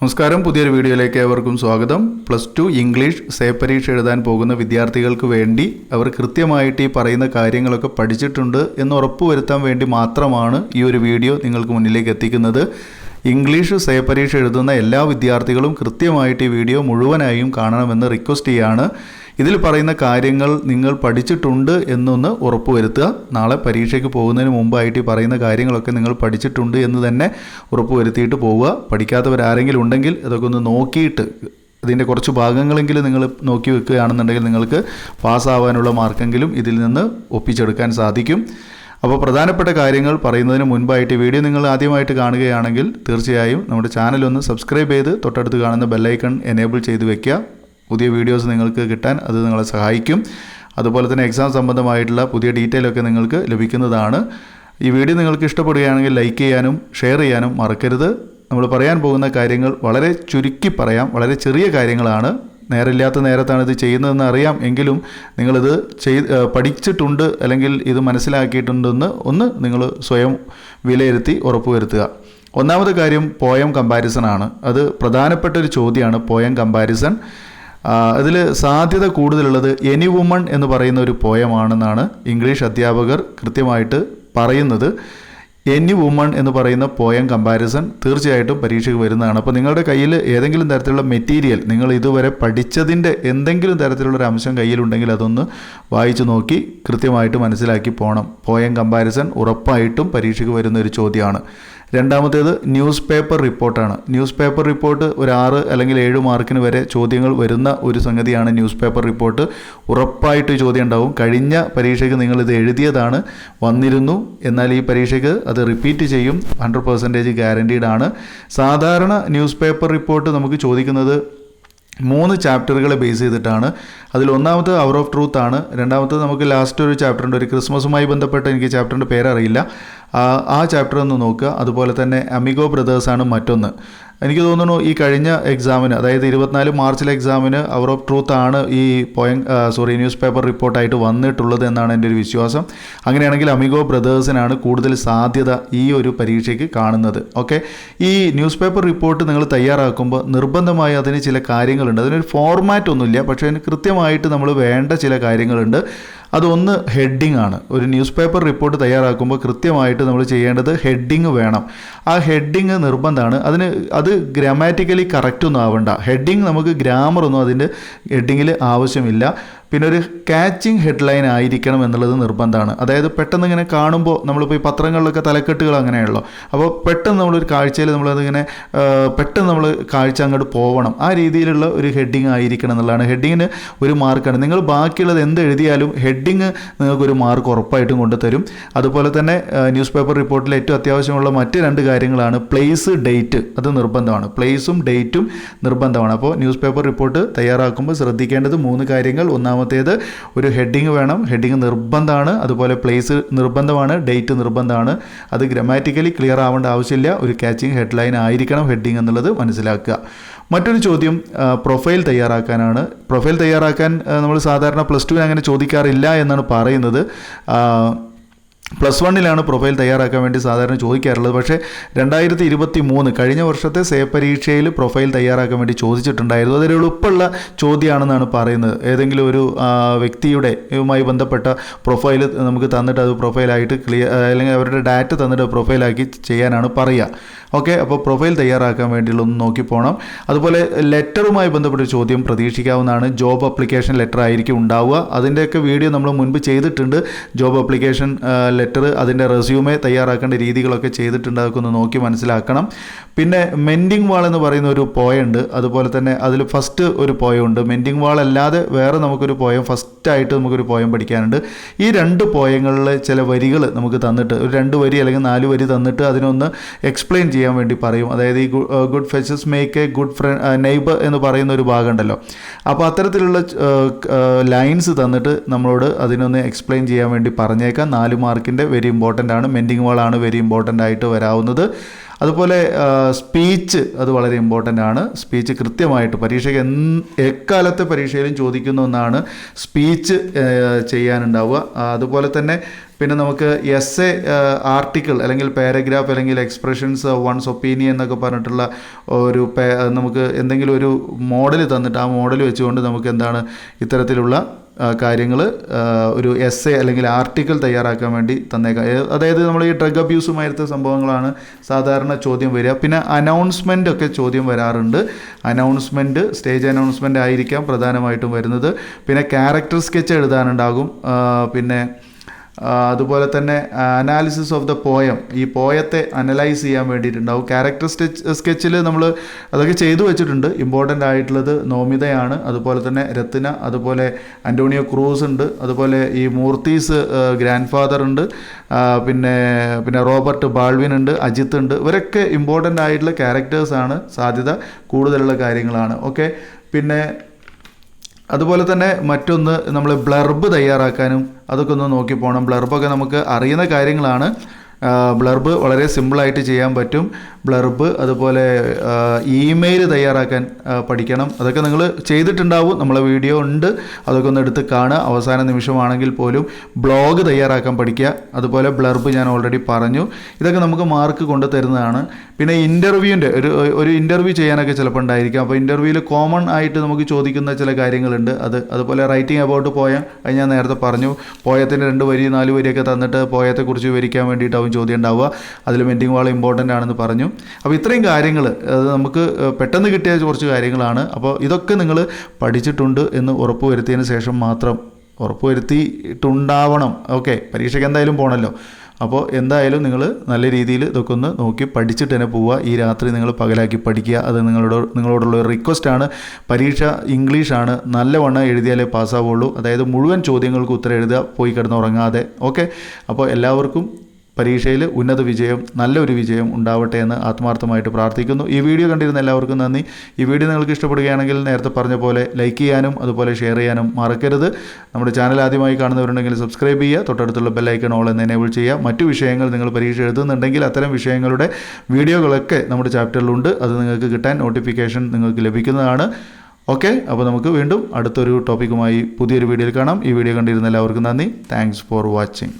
നമസ്കാരം, പുതിയൊരു വീഡിയോയിലേക്ക് ഏവർക്കും സ്വാഗതം. +2 ഇംഗ്ലീഷ് സേ പരീക്ഷ എഴുതാൻ പോകുന്ന വിദ്യാർത്ഥികൾക്ക് വേണ്ടി അവർ കൃത്യമായിട്ട് ഈ പറയുന്ന കാര്യങ്ങളൊക്കെ പഠിച്ചിട്ടുണ്ട് എന്ന് ഉറപ്പുവരുത്താൻ വേണ്ടി മാത്രമാണ് ഈ ഒരു വീഡിയോ നിങ്ങൾക്ക് മുന്നിലേക്ക് എത്തിക്കുന്നത്. ഇംഗ്ലീഷ് സേ പരീക്ഷ എഴുതുന്ന എല്ലാ വിദ്യാർത്ഥികളും കൃത്യമായിട്ട് ഈ വീഡിയോ മുഴുവനായും കാണണമെന്ന് റിക്വസ്റ്റ് ചെയ്യാണ്. ഇതിൽ പറയുന്ന കാര്യങ്ങൾ നിങ്ങൾ പഠിച്ചിട്ടുണ്ട് എന്നൊന്ന് ഉറപ്പുവരുത്തുക. നാളെ പരീക്ഷയ്ക്ക് പോകുന്നതിന് മുമ്പായിട്ട് ഈ പറയുന്ന കാര്യങ്ങളൊക്കെ നിങ്ങൾ പഠിച്ചിട്ടുണ്ട് എന്ന് തന്നെ ഉറപ്പുവരുത്തിയിട്ട് പോവുക. പഠിക്കാത്തവരാരെങ്കിലും ഉണ്ടെങ്കിൽ ഇതൊക്കെ ഒന്ന് നോക്കിയിട്ട് ഇതിൻ്റെ കുറച്ച് ഭാഗങ്ങളെങ്കിലും നിങ്ങൾ നോക്കി വെക്കുകയാണെന്നുണ്ടെങ്കിൽ നിങ്ങൾക്ക് പാസ്സാവാനുള്ള മാർക്കെങ്കിലും ഇതിൽ നിന്ന് ഒപ്പിച്ചെടുക്കാൻ സാധിക്കും. അപ്പോൾ പ്രധാനപ്പെട്ട കാര്യങ്ങൾ പറയുന്നതിന് മുൻപായിട്ട് വീഡിയോ നിങ്ങൾ ആദ്യമായിട്ട് കാണുകയാണെങ്കിൽ തീർച്ചയായും നമ്മുടെ ചാനലൊന്ന് സബ്സ്ക്രൈബ് ചെയ്ത് തൊട്ടടുത്ത് കാണുന്ന ബെല്ലൈക്കൺ എനേബിൾ ചെയ്ത് വെക്കുക. പുതിയ വീഡിയോസ് നിങ്ങൾക്ക് കിട്ടാൻ അത് നിങ്ങളെ സഹായിക്കും. അതുപോലെ തന്നെ എക്സാം സംബന്ധമായിട്ടുള്ള പുതിയ ഡീറ്റെയിലൊക്കെ നിങ്ങൾക്ക് ലഭിക്കുന്നതാണ്. ഈ വീഡിയോ നിങ്ങൾക്ക് ഇഷ്ടപ്പെടുകയാണെങ്കിൽ ലൈക്ക് ചെയ്യാനും ഷെയർ ചെയ്യാനും മറക്കരുത്. നമ്മൾ പറയാൻ പോകുന്ന കാര്യങ്ങൾ വളരെ ചുരുക്കി പറയാം, വളരെ ചെറിയ കാര്യങ്ങളാണ്. നേരമില്ലാത്ത നേരത്താണ് ഇത് ചെയ്യുന്നതെന്ന് അറിയാം, എങ്കിലും നിങ്ങളിത് പഠിച്ചിട്ടുണ്ട് അല്ലെങ്കിൽ ഇത് മനസ്സിലാക്കിയിട്ടുണ്ടെന്ന് നിങ്ങൾ സ്വയം വിലയിരുത്തി ഉറപ്പുവരുത്തുക. ഒന്നാമത്തെ കാര്യം പോയം കമ്പാരിസൺ ആണ്. അത് പ്രധാനപ്പെട്ട ഒരു ചോദ്യമാണ് പോയം കമ്പാരിസൺ. അതിൽ സാധ്യത കൂടുതലുള്ളത് എനി വുമൺ എന്ന് പറയുന്ന ഒരു പോയമാണെന്നാണ് ഇംഗ്ലീഷ് അധ്യാപകർ കൃത്യമായിട്ട് പറയുന്നത്. എനി വുമൺ എന്ന് പറയുന്ന പോയം കമ്പാരിസൺ തീർച്ചയായിട്ടും പരീക്ഷയ്ക്ക് വരുന്നതാണ്. അപ്പോൾ നിങ്ങളുടെ കയ്യിൽ ഏതെങ്കിലും തരത്തിലുള്ള മെറ്റീരിയൽ, നിങ്ങൾ ഇതുവരെ പഠിച്ചതിൻ്റെ എന്തെങ്കിലും തരത്തിലുള്ളൊരു അംശം കയ്യിലുണ്ടെങ്കിൽ അതൊന്ന് വായിച്ചു നോക്കി കൃത്യമായിട്ട് മനസ്സിലാക്കി പോകണം. പോയം കമ്പാരിസൺ ഉറപ്പായിട്ടും പരീക്ഷയ്ക്ക് വരുന്ന ഒരു ചോദ്യമാണ്. രണ്ടാമത്തേത് ന്യൂസ് പേപ്പർ റിപ്പോർട്ടാണ്. ന്യൂസ് പേപ്പർ റിപ്പോർട്ട് ഒരു 6 അല്ലെങ്കിൽ 7 മാർക്കിന് വരെ ചോദ്യങ്ങൾ വരുന്ന ഒരു സംഗതിയാണ് ന്യൂസ് പേപ്പർ റിപ്പോർട്ട്. ഉറപ്പായിട്ട് ചോദ്യം ഉണ്ടാവും. കഴിഞ്ഞ പരീക്ഷയ്ക്ക് നിങ്ങളിത് എഴുതിയതാണ്, വന്നിരുന്നു, എന്നാൽ ഈ പരീക്ഷയ്ക്ക് അത് റിപ്പീറ്റ് ചെയ്യും, 100% ഗ്യാരണ്ടീഡ് ആണ്. സാധാരണ ന്യൂസ് പേപ്പർ റിപ്പോർട്ട് നമുക്ക് ചോദിക്കുന്നത് 3 ചാപ്റ്ററുകളെ ബേസ് ചെയ്തിട്ടാണ്. അതിൽ ഒന്നാമത്തെ അവർ ഓഫ് ട്രൂത്ത് ആണ്. രണ്ടാമത്തത് നമുക്ക് ലാസ്റ്റ് ഒരു ചാപ്റ്റർ ഉണ്ട്, ഒരു ക്രിസ്മസുമായി ബന്ധപ്പെട്ട, എനിക്ക് ചാപ്റ്ററിൻ്റെ പേരറിയില്ല, ആ ചാപ്റ്റർ ഒന്ന് നോക്കുക. അതുപോലെ തന്നെ അമിഗോ ബ്രദേഴ്സാണ് മറ്റൊന്ന്. എനിക്ക് തോന്നുന്നു ഈ കഴിഞ്ഞ എക്സാമിന്, അതായത് 24 മാർച്ചിലെ എക്സാമിന് അവർ ഓഫ് ട്രൂത്ത് ആണ് ഈ ന്യൂസ് പേപ്പർ റിപ്പോർട്ടായിട്ട് വന്നിട്ടുള്ളത് എന്നാണ് എൻ്റെ ഒരു വിശ്വാസം. അങ്ങനെയാണെങ്കിൽ അമിഗോ ബ്രദേഴ്സിനാണ് കൂടുതൽ സാധ്യത ഈ ഒരു പരീക്ഷയ്ക്ക് കാണുന്നത്. ഓക്കെ, ഈ ന്യൂസ് പേപ്പർ റിപ്പോർട്ട് നിങ്ങൾ തയ്യാറാക്കുമ്പോൾ നിർബന്ധമായി അതിന് ചില കാര്യങ്ങളുണ്ട്. അതിനൊരു ഫോർമാറ്റ് ഒന്നുമില്ല, പക്ഷേ അതിന് കൃത്യമായിട്ട് നമ്മൾ വേണ്ട ചില കാര്യങ്ങളുണ്ട്. അതൊന്ന് ഹെഡിങ് ആണ്. ഒരു ന്യൂസ് പേപ്പർ റിപ്പോർട്ട് തയ്യാറാക്കുമ്പോൾ കൃത്യമായിട്ട് നമ്മൾ ചെയ്യേണ്ടത് ഹെഡിങ് വേണം. ആ ഹെഡിങ് നിർബന്ധമാണ്. അത് ഗ്രാമാറ്റിക്കലി കറക്റ്റൊന്നും ആവണ്ട. ഹെഡിങ് നമുക്ക് ഗ്രാമറൊന്നും അതിൻ്റെ ഹെഡിങ്ങിൽ ആവശ്യമില്ല. പിന്നെ ഒരു കാച്ചിങ് ഹെഡ്ലൈൻ ആയിരിക്കണം എന്നുള്ളത് നിർബന്ധമാണ്. അതായത് പെട്ടെന്ന് ഇങ്ങനെ കാണുമ്പോൾ, നമ്മളിപ്പോൾ ഈ പത്രങ്ങളിലൊക്കെ തലക്കെട്ടുകൾ അങ്ങനെയുള്ളൂ, അപ്പോൾ പെട്ടെന്ന് നമ്മളൊരു കാഴ്ചയിൽ നമ്മളതിങ്ങനെ പെട്ടെന്ന് നമ്മൾ കാഴ്ച അങ്ങോട്ട് പോകണം. ആ രീതിയിലുള്ള ഒരു ഹെഡിങ് ആയിരിക്കണം എന്നുള്ളതാണ്. ഹെഡിങ്ങിന് ഒരു മാർക്കാണ്. നിങ്ങൾ ബാക്കിയുള്ളത് എന്ത് എഴുതിയാലും ഹെഡിങ് നിങ്ങൾക്കൊരു മാർക്ക് ഉറപ്പായിട്ടും കൊണ്ടുതരും. അതുപോലെ തന്നെ ന്യൂസ് പേപ്പർ റിപ്പോർട്ടിൽ ഏറ്റവും അത്യാവശ്യമുള്ള മറ്റ് 2 കാര്യങ്ങളാണ് പ്ലേസ്, ഡേറ്റ്. അത് നിർബന്ധമാണ്. പ്ലേസും ഡേറ്റും നിർബന്ധമാണ്. അപ്പോൾ ന്യൂസ് പേപ്പർ റിപ്പോർട്ട് തയ്യാറാക്കുമ്പോൾ ശ്രദ്ധിക്കേണ്ടത് 3 കാര്യങ്ങൾ. ഒന്നാമത്തേത് ഒരു ഹെഡിങ് വേണം, ഹെഡിങ് നിർബന്ധമാണ്. അതുപോലെ പ്ലേസ് നിർബന്ധമാണ്, ഡേറ്റ് നിർബന്ധമാണ്. അത് ഗ്രാമാറ്റിക്കലി ക്ലിയർ ആവേണ്ട ആവശ്യമില്ല. ഒരു കാച്ചിങ് ഹെഡ്ലൈൻ ആയിരിക്കണം ഹെഡിങ് എന്നുള്ളത് മനസ്സിലാക്കുക. മറ്റൊരു ചോദ്യം പ്രൊഫൈൽ തയ്യാറാക്കാനാണ്. പ്രൊഫൈൽ തയ്യാറാക്കാൻ നമ്മൾ സാധാരണ +2 അങ്ങനെ ചോദിക്കാറില്ല എന്നാണ് പറയുന്നത്. +1 പ്രൊഫൈൽ തയ്യാറാക്കാൻ വേണ്ടി സാധാരണ ചോദിക്കാറുള്ളത്. പക്ഷേ 2023 കഴിഞ്ഞ വർഷത്തെ സേ പരീക്ഷയിൽ പ്രൊഫൈൽ തയ്യാറാക്കാൻ വേണ്ടി ചോദിച്ചിട്ടുണ്ടായിരുന്നു. അതൊരു എളുപ്പമുള്ള ചോദ്യമാണെന്നാണ് പറയുന്നത്. ഏതെങ്കിലും ഒരു വ്യക്തിയുമായി ബന്ധപ്പെട്ട പ്രൊഫൈൽ നമുക്ക് തന്നിട്ട് അത് പ്രൊഫൈലായിട്ട് അല്ലെങ്കിൽ അവരുടെ ഡാറ്റ തന്നിട്ട് പ്രൊഫൈലാക്കി ചെയ്യാനാണ് പറയുക. ഓക്കെ, അപ്പോൾ പ്രൊഫൈൽ തയ്യാറാക്കാൻ വേണ്ടിയുള്ള ഒന്ന് നോക്കി പോകണം. അതുപോലെ ലെറ്ററുമായി ബന്ധപ്പെട്ട ചോദ്യം പ്രതീക്ഷിക്കാവുന്നതാണ്. ജോബ് അപ്ലിക്കേഷൻ ലെറ്റർ ആയിരിക്കും ഉണ്ടാവുക. അതിൻ്റെയൊക്കെ വീഡിയോ നമ്മൾ മുൻപ് ചെയ്തിട്ടുണ്ട്. ജോബ് അപ്ലിക്കേഷൻ ലെറ്റർ, അതിൻ്റെ റെസ്യൂമേ തയ്യാറാക്കേണ്ട രീതികളൊക്കെ ചെയ്തിട്ടുണ്ട്. അതൊക്കെ ഒന്ന് നോക്കി മനസ്സിലാക്കണം. പിന്നെ മെൻഡിങ് വാൾ എന്ന് പറയുന്ന ഒരു പോയുണ്ട്. അതുപോലെ തന്നെ അതിൽ ഫസ്റ്റ് ഒരു പോയുണ്ട്. മെൻഡിങ് വാൾ അല്ലാതെ വേറെ നമുക്കൊരു പോയം, ഫസ്റ്റായിട്ട് നമുക്കൊരു പോയം പഠിക്കാനുണ്ട്. ഈ 2 പോയങ്ങളിൽ ചില വരികൾ നമുക്ക് തന്നിട്ട്, ഒരു 2 വരി അല്ലെങ്കിൽ 4 വരി തന്നിട്ട് അതിനൊന്ന് എക്സ്പ്ലെയിൻ ചെയ്യാൻ വേണ്ടി പറയും. അതായത് ഈ good fetches make a good friend neighbour എന്ന് പറയുന്ന ഒരു ഭാഗമുണ്ടല്ലോ. അപ്പോൾ അത്തരത്തിലുള്ള ലൈൻസ് തന്നിട്ട് നമ്മളോട് അതിനൊന്ന് എക്സ്പ്ലെയിൻ ചെയ്യാൻ വേണ്ടി പറഞ്ഞേക്കാം. 4 മാർക്കിൻ്റെ വെരി ഇമ്പോർട്ടൻ്റ് ആണ്. മെൻഡിങ് വാളാണ് വെരി ഇമ്പോർട്ടൻ്റ് ആയിട്ട് വരാവുന്നത്. അതുപോലെ സ്പീച്ച്, അത് വളരെ ഇമ്പോർട്ടൻ്റ് ആണ്. സ്പീച്ച് കൃത്യമായിട്ട് പരീക്ഷയ്ക്ക് എക്കാലത്തെ പരീക്ഷയിലും ചോദിക്കുന്ന ഒന്നാണ് സ്പീച്ച് ചെയ്യാനുണ്ടാവുക. അതുപോലെ തന്നെ പിന്നെ നമുക്ക് എസ്സേ, ആർട്ടിക്കിൾ അല്ലെങ്കിൽ പാരഗ്രാഫ് അല്ലെങ്കിൽ എക്സ്പ്രഷൻസ് വൺസ് ഒപ്പീനിയൻ എന്നൊക്കെ പറഞ്ഞിട്ടുള്ള ഒരു നമുക്ക് എന്തെങ്കിലും ഒരു മോഡൽ തന്നിട്ട് ആ മോഡൽ വെച്ചുകൊണ്ട് നമുക്ക് എന്താണ് ഇത്തരത്തിലുള്ള കാര്യങ്ങൾ ഒരു എസ്സേ അല്ലെങ്കിൽ ആർട്ടിക്കിൾ തയ്യാറാക്കാൻ വേണ്ടി തന്നേക്കാം. അതായത് നമ്മൾ ഈ ഡ്രഗ് അബ്യൂസുമായിരുന്ന സംഭവങ്ങളാണ് സാധാരണ ചോദ്യം വരിക. പിന്നെ അനൗൺസ്മെൻ്റ് ഒക്കെ ചോദ്യം വരാറുണ്ട്. അനൗൺസ്മെൻറ്റ്, സ്റ്റേജ് അനൗൺസ്മെൻ്റ് ആയിരിക്കാം പ്രധാനമായിട്ടും വരുന്നത്. പിന്നെ ക്യാരക്ടർ സ്കെച്ച് എഴുതാനുണ്ടാകും. പിന്നെ അതുപോലെ തന്നെ അനാലിസിസ് ഓഫ് ദ പോയം, ഈ പോയത്തെ അനലൈസ് ചെയ്യാൻ വേണ്ടിയിട്ടുണ്ടാവും. ക്യാരക്ടർ സ്കെച്ചിൽ നമ്മൾ അതൊക്കെ ചെയ്തു വെച്ചിട്ടുണ്ട്. ഇമ്പോർട്ടൻ്റ് ആയിട്ടുള്ളത് നോമിതയാണ്, അതുപോലെ തന്നെ രത്ന, അതുപോലെ അന്റോണിയോ ക്രൂസ് ഉണ്ട്, അതുപോലെ ഈ മൂർത്തീസ് ഗ്രാൻഡ് ഫാദർ ഉണ്ട്, പിന്നെ റോബർട്ട് ബാൾവിൻ ഉണ്ട്, അജിത്ത് ഉണ്ട്. ഇവരൊക്കെ ഇമ്പോർട്ടൻ്റ് ആയിട്ടുള്ള ക്യാരക്ടേഴ്സാണ്, സാധ്യത കൂടുതലുള്ള കാര്യങ്ങളാണ്. ഓക്കെ. പിന്നെ അതുപോലെ തന്നെ മറ്റൊന്ന്, നമ്മൾ ബ്ലർബ് തയ്യാറാക്കാനും അതൊക്കെ ഒന്ന് നോക്കി പോകണം. ബ്ലർബൊക്കെ നമുക്ക് അറിയുന്ന കാര്യങ്ങളാണ്. ബ്ലർബ് വളരെ സിമ്പിളായിട്ട് ചെയ്യാൻ പറ്റും. ബ്ലർബ്, അതുപോലെ ഇമെയിൽ തയ്യാറാക്കാൻ പഠിക്കണം. അതൊക്കെ നിങ്ങൾ ചെയ്തിട്ടുണ്ടാവും, നമ്മളെ വീഡിയോ ഉണ്ട്, അതൊക്കെ ഒന്ന് എടുത്ത് കാണുക. അവസാന നിമിഷമാണെങ്കിൽ പോലും ബ്ലോഗ് തയ്യാറാക്കാൻ പഠിക്കുക. അതുപോലെ ബ്ലർബ് ഞാൻ ഓൾറെഡി പറഞ്ഞു. ഇതൊക്കെ നമുക്ക് മാർക്ക് കൊണ്ടു തരുന്നതാണ്. പിന്നെ ഇൻ്റർവ്യൂവിൻ്റെ ഒരു ഇൻ്റർവ്യൂ ചെയ്യാനൊക്കെ ചിലപ്പോൾ ഉണ്ടായിരിക്കും. അപ്പോൾ ഇൻ്റർവ്യൂവിൽ കോമൺ ആയിട്ട് നമുക്ക് ചോദിക്കുന്ന ചില കാര്യങ്ങളുണ്ട്. അതുപോലെ റൈറ്റിംഗ് അബൌട്ട് പോയം, അത് ഞാൻ നേരത്തെ പറഞ്ഞു. പോയത്തിൻ്റെ 2 വരി 4 വരിയൊക്കെ തന്നിട്ട് പോയത്തെക്കുറിച്ച് വിവരിക്കാൻ വേണ്ടിയിട്ടാവും ചോദ്യം ഉണ്ടാവുക. അതിൽ മെൻറ്റിംഗ് വാൾ ഇമ്പോർട്ടൻ്റ് ആണെന്ന് പറഞ്ഞു. അപ്പോൾ ഇത്രയും കാര്യങ്ങൾ അത് നമുക്ക് പെട്ടെന്ന് കിട്ടിയ കുറച്ച് കാര്യങ്ങളാണ്. അപ്പോൾ ഇതൊക്കെ നിങ്ങൾ പഠിച്ചിട്ടുണ്ട് എന്ന് ഉറപ്പുവരുത്തിയതിന് ശേഷം മാത്രം, ഉറപ്പുവരുത്തിയിട്ടുണ്ടാവണം. ഓക്കെ, പരീക്ഷയ്ക്ക് എന്തായാലും പോകണമല്ലോ. അപ്പോൾ എന്തായാലും നിങ്ങൾ നല്ല രീതിയിൽ ഇതൊക്കെ ഒന്ന് നോക്കി പഠിച്ചിട്ട് തന്നെ പോവുക. ഈ രാത്രി നിങ്ങൾ പകലാക്കി പഠിക്കുക. അത് നിങ്ങളോടുള്ള ഒരു റിക്വസ്റ്റാണ്. പരീക്ഷ ഇംഗ്ലീഷാണ്, നല്ലവണ്ണം എഴുതിയാലേ പാസ്സാവുള്ളൂ. അതായത് മുഴുവൻ ചോദ്യങ്ങൾക്ക് ഉത്തരം എഴുതുക, പോയി കിടന്നുറങ്ങാതെ. ഓക്കെ. അപ്പോൾ എല്ലാവർക്കും പരീക്ഷയിൽ ഉന്നത വിജയം, നല്ലൊരു വിജയം ഉണ്ടാവട്ടെ എന്ന് ആത്മാർത്ഥമായിട്ട് പ്രാർത്ഥിക്കുന്നു. ഈ വീഡിയോ കണ്ടിരുന്ന എല്ലാവർക്കും നന്ദി. ഈ വീഡിയോ നിങ്ങൾക്ക് ഇഷ്ടപ്പെടുകയാണെങ്കിൽ നേരത്തെ പറഞ്ഞ പോലെ ലൈക്ക് ചെയ്യാനും അതുപോലെ ഷെയർ ചെയ്യാനും മറക്കരുത്. നമ്മുടെ ചാനൽ ആദ്യമായി കാണുന്നവരുണ്ടെങ്കിൽ സബ്സ്ക്രൈബ് ചെയ്യുക, തൊട്ടടുത്തുള്ള ബെല്ലൈക്കൺ ഓൾ എന്ന് എനേബിൾ ചെയ്യുക. മറ്റു വിഷയങ്ങൾ നിങ്ങൾ പരീക്ഷ എഴുതുന്നുണ്ടെങ്കിൽ അത്തരം വിഷയങ്ങളുടെ വീഡിയോകളൊക്കെ നമ്മുടെ ചാപ്റ്ററിലുണ്ട്. അത് നിങ്ങൾക്ക് കിട്ടാൻ നോട്ടിഫിക്കേഷൻ നിങ്ങൾക്ക് ലഭിക്കുന്നതാണ്. ഓക്കെ. അപ്പോൾ നമുക്ക് വീണ്ടും അടുത്തൊരു ടോപ്പിക്കുമായി പുതിയൊരു വീഡിയോയിൽ കാണാം. ഈ വീഡിയോ കണ്ടിരുന്ന എല്ലാവർക്കും നന്ദി. Thanks for watching.